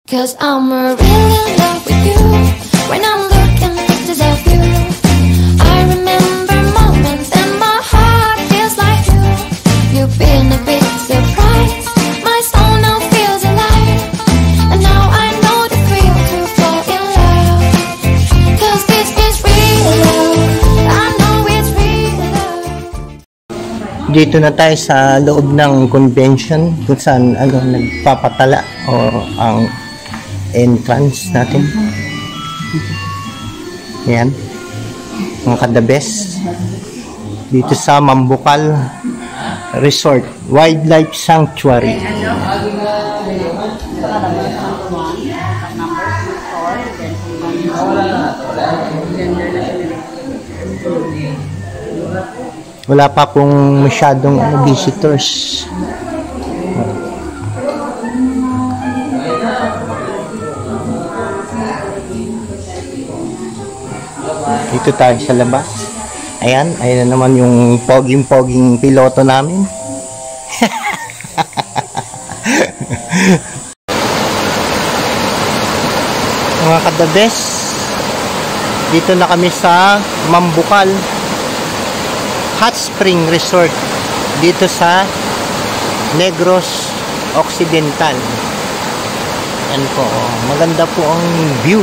'Cause I'm really in love with you. When I'm looking at pictures of you, I remember moments and my heart feels like you. You've been a big surprise. My soul now feels alive. And now I know the thrill to fall in love. 'Cause this is real love. I know it's real love. Dito na tayo sa loob ng convention kung saan nagpapatala o ang entrance natin. Ayan, mga kadabes dito sa Mambukal Resort Wildlife Sanctuary. Wala pa pong masyadong visitors. Dito tayo sa labas. Ayan, ayan na naman yung poging-poging piloto namin. Mga kadabes, dito na kami sa Mambukal Hot Spring Resort dito sa Negros Occidental. Yan po, maganda po ang view.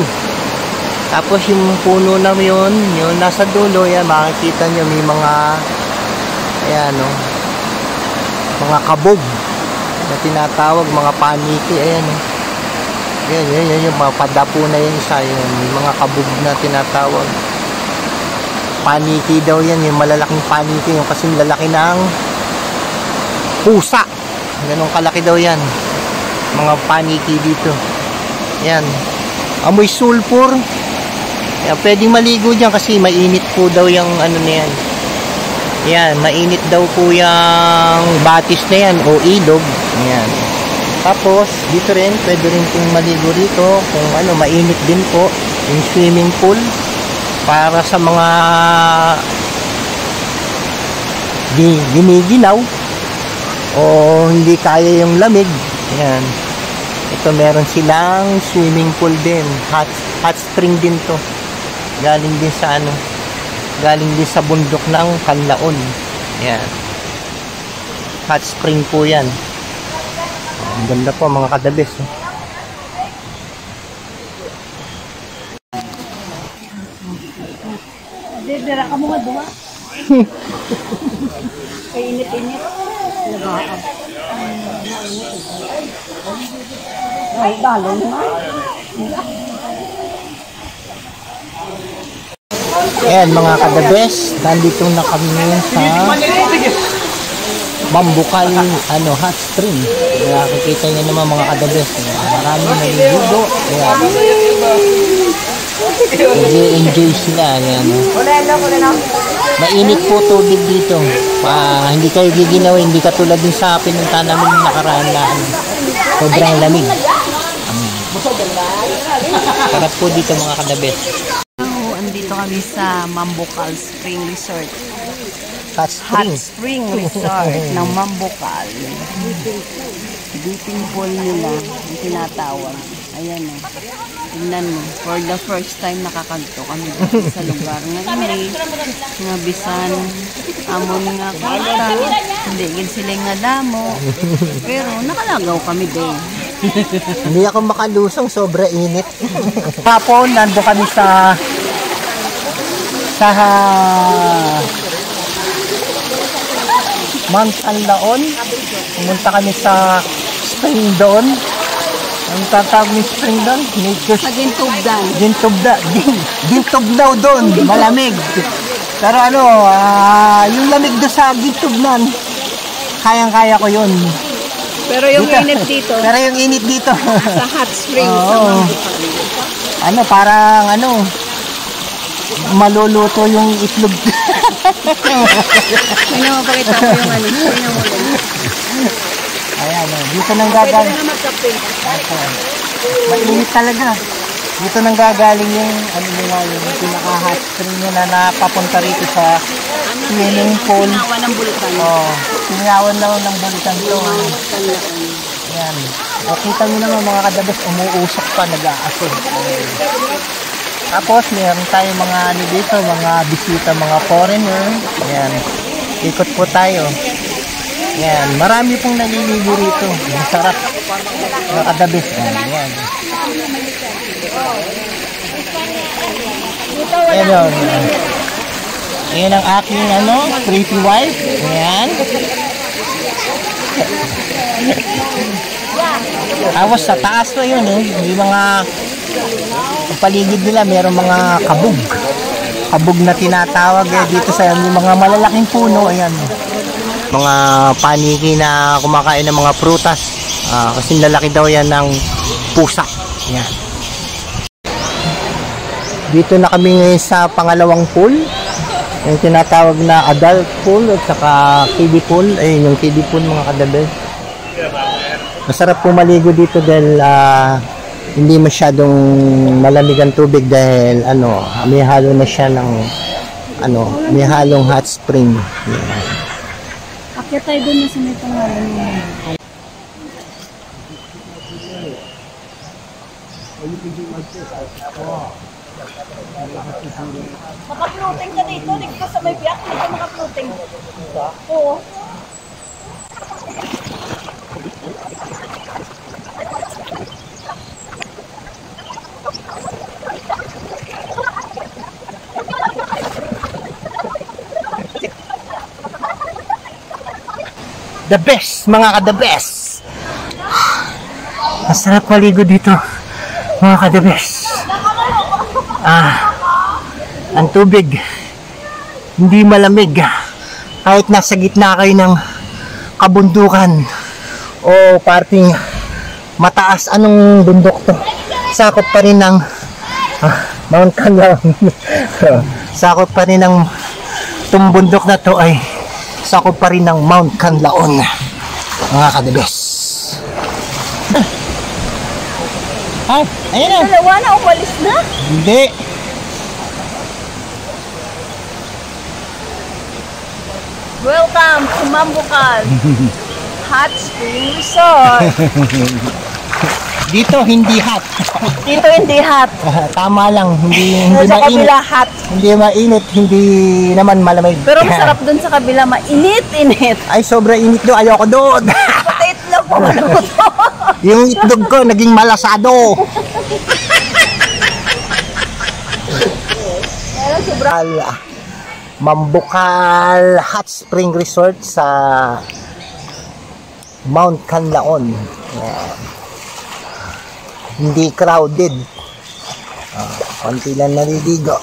Tapos yung puno na yun, yung nasa dulo, yan, makikita nyo may mga, ayan o, mga kabog na tinatawag, mga paniki, ayan o. Yan, yung mga padapo na yun isa, yung mga kabog na tinatawag. Paniki daw yan, yung malalaking paniki, yung kasing lalaki ng pusa. Ganun kalaki daw yan, mga paniki dito. Yan, amoy sulfur. Yan, pwedeng maligo dyan kasi mainit po daw yung ano na yan. Yan, mainit daw po yung batis na yan o ilog. Yan. Tapos, dito rin, pwede rin pong maligo rito kung ano, mainit din po yung swimming pool para sa mga giniginaw o hindi kaya yung lamig. Yan. Ito, meron silang swimming pool din. Hot spring din to. Galing din sa ano, galing din sa bundok ng Kanlaon. Yan, hot spring po yan. Ang ganda po mga kadabes, eh. Dira ka mo nga duha. Kay init-init. Ay, dalon na. Ayan mga kadabes, nandito na kami sa Mambukal hot spring. Kaya nakikita nyo naman mga kadabes, marami naliligo. Nag-enjoy sila. Ayan, mainit po tubig dito. Hindi kayo giginawin, hindi katulad din sa pinunta namin yung nakaraan na sobrang lamig. Sarap po dito mga kadabes. Dito kami sa Mambukal Spring Resort. Hot Spring Resort ng Mambukal. Dipping pool nila yung tinatawag. Ayan o. Tingnan mo. For the first time nakakanto kami dito sa lugar nga ini. Nga bisan amon nga kanta. Hindi gid sila nga damo. Pero nakalagaw kami din. Hindi ako makalusong, sobra init. Hapon, nando kami sa Mount Anlaon. Pumunta kami sa spring doon. Ang tatawag ni spring doon? Sa Gintubdan. Gintubdaw doon. Malamig. Pero yung lamig doon sa Gintubdan, kayang-kaya ko yun. Pero yung init dito. Pero yung init dito. Sa hot spring. Sa Mambukal. Parang maluluto yung itlog. Sino mo pakita ko yung sino mo din. Ayan, dito nang gagaling. Pwede na magkape. Mainit talaga. Dito nang gagaling yung yung pinaka-hot spring nyo na napapunta rito sa swimming pool. Sinawan ng bulkan. Sinawan lang ng bulkan to. Yan. O, kita nyo naman mga kadabes, umuusok pa, nag-aaso. Tapos, meron tayong mga ano dito, mga bisita, mga foreigner. Yan. Ikot po tayo. Yan. Marami pong naliligo rito. Masarap. Mga kadabes. Yan. Yan yun. Yan ang aking pretty wife. Yan. Tapos sa taas to yun yung mga paligid nila, mayroong mga kabug na tinatawag dito sa yung mga malalaking puno. Ayan, mga paniki na kumakain ng mga prutas, kasi lalaki daw yan ng pusa. Ayan. Dito na kami ngayon sa pangalawang pool, yung tinatawag na adult pool at saka kiddie pool. Ayun yung kiddie pool mga kadabes. Masarap po maligo dito dahil hindi masyadong malamig ang tubig dahil may halo na siya ng may halong hot spring. Yeah. Akyat tayo doon na sa may pangalan mo. Maka-floating ka dito, dito ka sa may biyak, hindi ka maka-floating. Oo. The best, mga ka-the best. Masarap maligo dito, mga ka-the best. Ang tubig hindi malamig kahit nasa gitna kayo ng kabundukan o parting mataas. Anong bundok to? Sakop pa rin ng Mount Canlaon. Sakop pa rin ng itong bundok na to ay sakop pa rin ng Mount Canlaon, mga kadebes. Ayun na. Dalawa na, umalis na. Hindi. Welcome to Mambucal Hot Spring Resort. Dito hindi hot. Dito hindi hot. Tama lang, hindi Sa mainit. kabila hot. Hindi mainit, hindi naman malamig. Pero masarap dun sa kabila, mainit-init. Ay, sobra init doon. Ayoko doon. Pati itlog mo maluto. Yung itlog ko naging malasado. Mambucal Hot Spring Resort sa Mount Canlaon. Hindi crowded. Konti lang naliligo.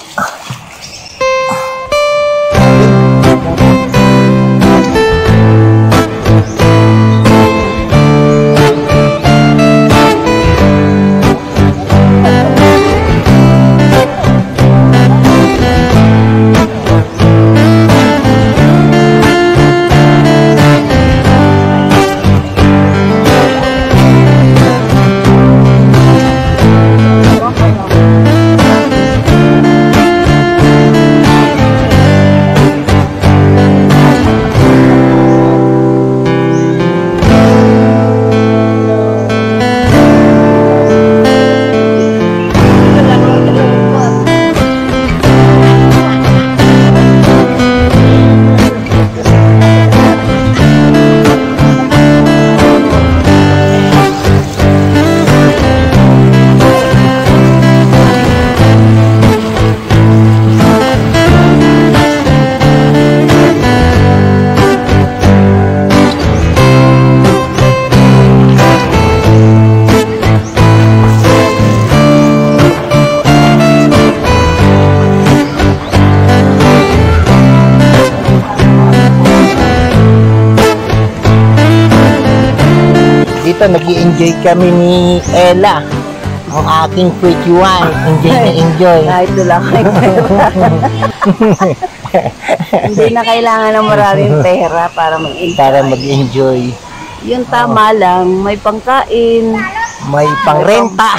Dito nag-i-enjoy kami ni Ella, ang aking pretty wife. Enjoy na enjoy. Kahit lang kay pera. Hindi na kailangan ng maraming pera para mag-enjoy. Para mag-enjoy. Yung tama lang, may pangkain, may pangrenta,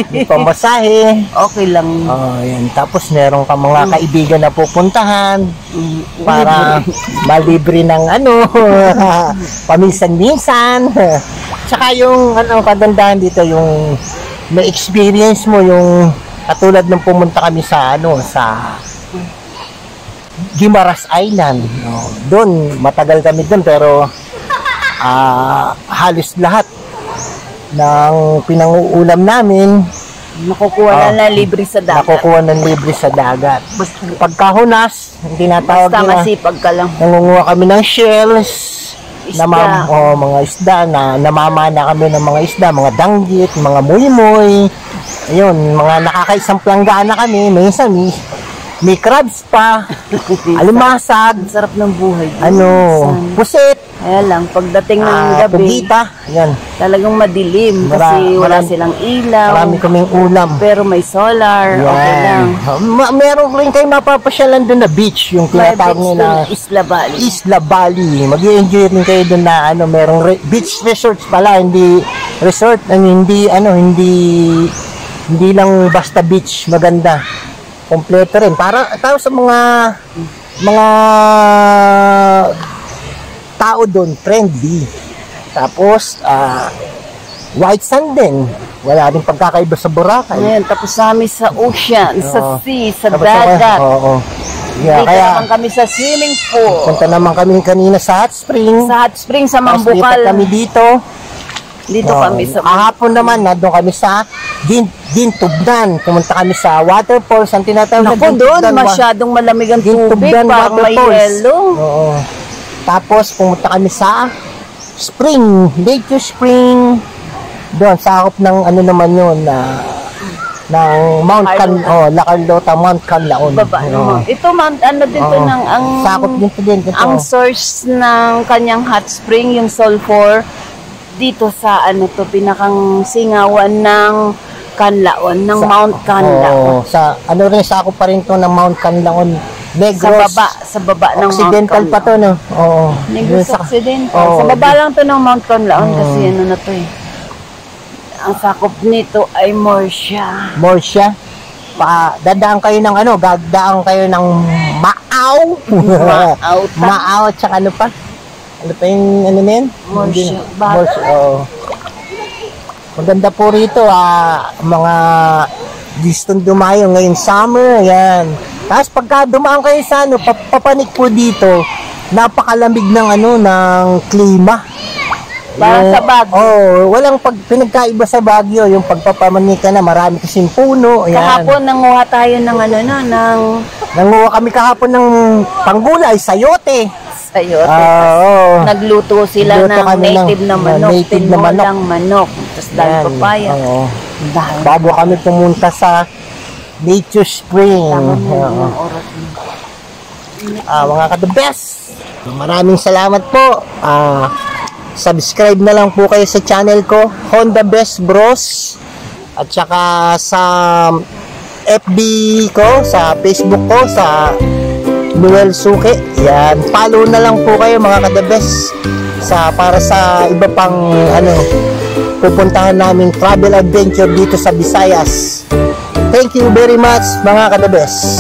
may pamasahe. Okay lang. Oh, yan. Tapos meron ka mga kaibigan na pupuntahan para malibre ng ano, paminsan-minsan. Tsaka yung ano kagandahan dito, yung may experience mo, yung katulad nung pumunta kami sa ano, sa Guimaras Island. No, doon matagal kami doon, pero halos lahat ng pinanguulam namin Nakukuha na libre sa dagat. nakukuha ng libre sa dagat. Pagkahunas, hindi natawag Basta nila. masipag ka lang. Nangunguha kami ng shells, Isda. mga isda na namamana kami ng mga isda, mga danggit, mga muy-muy. Ayun, mga nakakaisang planggana kami. Minsan may crabs pa, alimasag, Ang sarap ng buhay. pusit, Kaya lang, pagdating ng gabi, pugita. Ayan, talagang madilim kasi wala silang ilaw. marami kaming ulam. Pero may solar, okay lang. Meron rin kayo mapapasyalan doon na beach, yung May tinatawag beach nila dun, Isla Bali. Isla Bali. Mag-i-enjoy rin kayo doon na merong beach resorts pala, hindi resort, hindi lang basta beach, maganda. Kompleto rin. Para sa mga tao doon, friendly. Tapos white sand din. Wala rin pagkakaiba sa Boracay. Ngayon, tapos kami sa ocean, sa sea, sa Tapos dagat. Oo. Yeah, Dito kaya naman kami sa swimming pool. punta naman kami kanina sa hot spring. Sa hot spring, sa Tapos lipat Mambukal. kami dito. Dito kami sa Kahapon naman, nandun kami sa Gintubnan. Pumunta kami sa waterfalls. Ang tinatawag na Naku, doon Gintubnan. masyadong malamig ang tubig. Gintubnan Parang may waterfalls. yelo. Oo. Tapos pumunta kami sa spring, Lake Spring. Doon, sakop ng ano naman yun, ng Mount La Carlota, Mount Canlaon. Baba naman. Ito, ano din to ng, sakop din to din. ang source ng kanyang hot spring, yung sulfur, dito sa pinakang singawan ng Canlaon, ng Mount Canlaon. Sa sakop pa rin to ng Mount Canlaon. Negros. Sa baba ng Mount Occidental pa to, no? Oo. Negros Yun Occidental. Oo. Sa baba lang to ng Mount Canlaon kasi na to eh. Ang sakop nito ay Morsia. Morsia. Dadaan kayo ng dadaan kayo ng Maaw. Maaw. Maaw at saka ano pa? Ano pa yung na yun? Morsia. Morsia, oo. Maganda po rito, mga gustong dumayo ngayong summer, ayan. Tapos pagka dumaan kayo sa papanik po dito, napakalamig ng ng klima. Para sa Baguio. Walang pinagkaiba sa Baguio, yung pagpapamanik ka na, marami kasing puno, ayan. Kahapon nanguha tayo ng Nanguha kami kahapon ng panggulay, sayote. sayote. Nagluto sila Nagluto ng kami native na manok, native na manok. tinolang manok. Tapos dahil Yan, papaya. oo. Dahil. Bago kami pumunta sa Nature Spring. Tama mo Oo. yung oras mo. Mga ka-the best. Maraming salamat po. Subscribe na lang po kayo sa channel ko, Honda Best Bros. At saka sa FB ko, sa Facebook ko, sa Noel Suke. Yan, follow na lang po kayo mga ka-the best para sa iba pang pupuntahan naming travel adventure dito sa Visayas. Thank you very much mga ka-the best.